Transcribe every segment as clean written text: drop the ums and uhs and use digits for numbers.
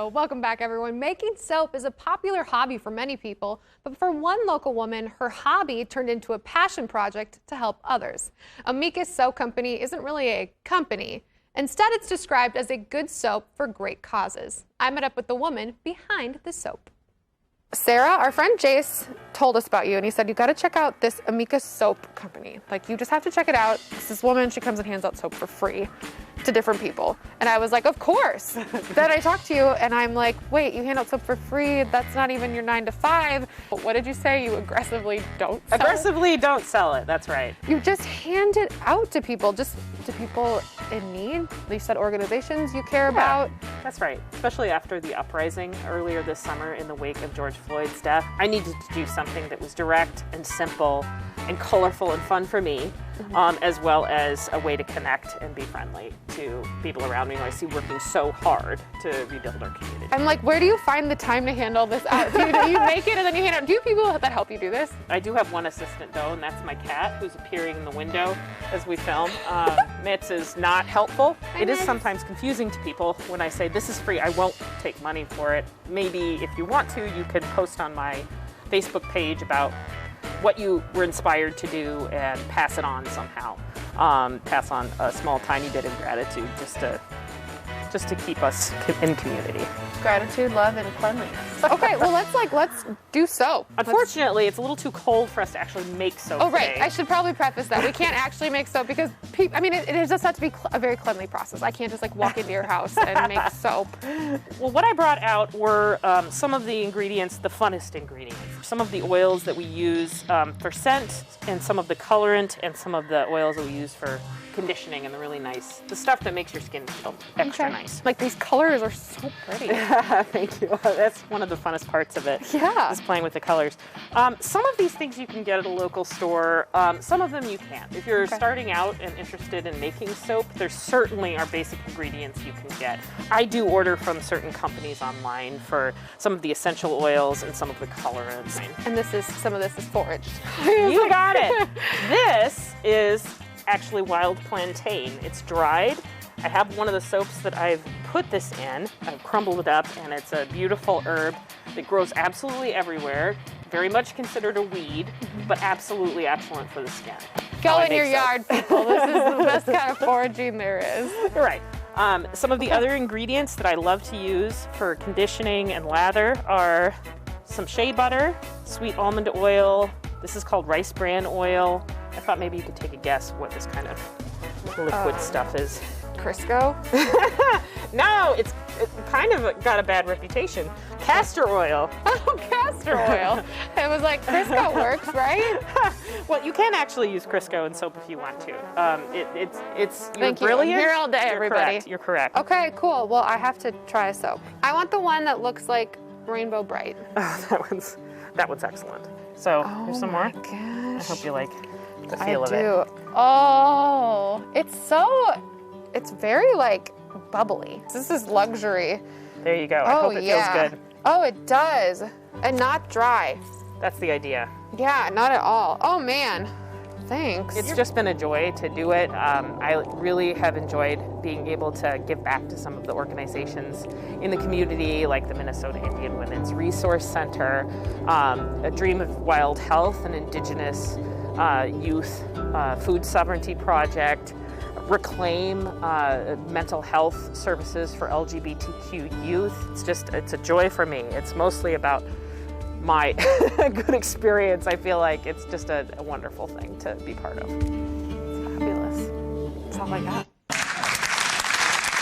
So welcome back, everyone. Making soap is a popular hobby for many people, but for one local woman, her hobby turned into a passion project to help others. Amicus Soap Company isn't really a company. Instead, it's described as a good soap for great causes. I met up with the woman behind the soap. Sarah, our friend Jace told us about you, and he said, you got to check out this Amicus Soap Company. Like, you just have to check it out. It's this woman, she comes and hands out soap for free to different people. And I was like, of course. Then I talked to you, and I'm like, wait, you hand out soap for free? That's not even your 9 to 5. But what did you say? You aggressively don't sell Aggressively don't sell it, that's right. You just hand it out to people, just to people in need. You said organizations you care about. That's right, especially after the uprising earlier this summer in the wake of George Floyd's death. I needed to do something that was direct and simple and colorful and fun for me, as well as a way to connect and be friendly to people around me who I see working so hard to rebuild our community. I'm like, where do you find the time to hand all this out? Do you make it and then you hand it out? Do you have people that help you do this? I do have one assistant though, and that's my cat who's appearing in the window as we film. Mitz is not helpful. It is sometimes confusing to people when I say this is free, I won't take money for it. Maybe if you want to, you can post on my Facebook page about what you were inspired to do and pass it on somehow. Pass on a small tiny bit of gratitude just to keep us in community. Gratitude, love, and cleanliness. Okay, well let's do soap. Unfortunately, it's a little too cold for us to actually make soap Oh, right. today. I should probably preface that. We can't actually make soap because it just has to be a very cleanly process. I can't just like walk into your house and make soap. Well, what I brought out were some of the ingredients, the funnest ingredients. Some of the oils that we use for scent, and some of the colorant, and some of the oils that we use for conditioning, and the stuff that makes your skin feel extra nice. Like, these colors are so pretty. Thank you. That's one of the funnest parts of it. Yeah. Is playing with the colors. Some of these things you can get at a local store. Some of them you can't. If you're starting out and interested in making soap, there certainly are basic ingredients you can get. I do order from certain companies online for some of the essential oils and some of the colorants. And some of this is foraged. You got it. This is actually wild plantain. It's dried. I have one of the soaps that I've put this in. I've crumbled it up, and it's a beautiful herb that grows absolutely everywhere. Very much considered a weed, but absolutely excellent for the skin. Go in your yard, people. This is the best kind of foraging there is. You're right. Some of the other ingredients that I love to use for conditioning and lather are some shea butter, sweet almond oil. This is called rice bran oil. I thought maybe you could take a guess what this kind of liquid stuff is. Crisco? No, it's kind of got a bad reputation. Castor oil. Oh, castor oil. It was like, Crisco works, right? Well, you can actually use Crisco in soap if you want to. You're Thank you. brilliant. I'm here all day, everybody. You're correct. Okay, cool. Well, I have to try a soap. I want the one that looks like Rainbow Bright. Oh, that one's excellent. So here's some more. Gosh. I hope you like the feel of it. Oh, it's very like bubbly. This is luxury. There you go. I hope it feels good. Oh, it does. And not dry. That's the idea. Yeah, not at all. Oh man, thanks. It's just been a joy to do it. I really have enjoyed being able to give back to some of the organizations in the community, like the Minnesota Indian Women's Resource Center, A Dream of Wild Health, an Indigenous youth food sovereignty project, Reclaim mental health services for LGBTQ youth. It's a joy for me. It's mostly about my good experience. I feel like it's just a wonderful thing to be part of. It's fabulous. That's all I got.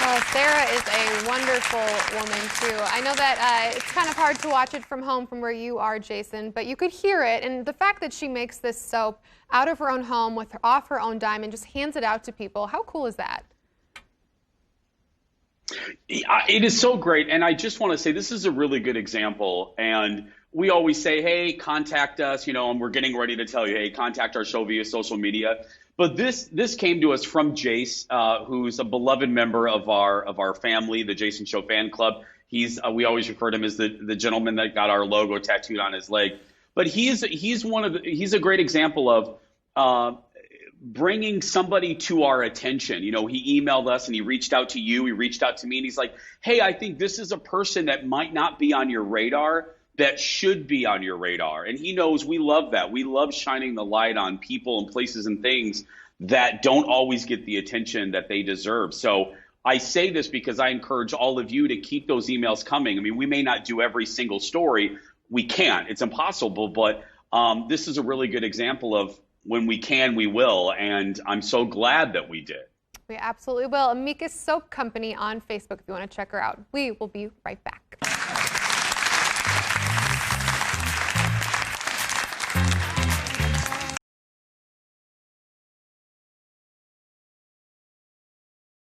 Well, Sarah is a wonderful woman, too. I know that it's kind of hard to watch it from home from where you are, Jason, but you could hear it. And the fact that she makes this soap out of her own home off her own dime and just hands it out to people, how cool is that? It is so great. And I just want to say this is a really good example. And we always say, hey, contact us, and we're getting ready to tell you, hey, contact our show via social media. But this came to us from Jace, who's a beloved member of our family, the Jason Show fan club. We always refer to him as the gentleman that got our logo tattooed on his leg. But he's a great example of bringing somebody to our attention. You know, he emailed us and he reached out to you, he reached out to me, and he's like, hey, I think this is a person that might not be on your radar that should be on your radar. And he knows we love that. We love shining the light on people and places and things that don't always get the attention that they deserve. So I say this because I encourage all of you to keep those emails coming. I mean, we may not do every single story. We can't. It's impossible. But this is a really good example of when we can, we will. And I'm so glad that we did. We absolutely will. Amicus Soap Company on Facebook if you want to check her out. We will be right back.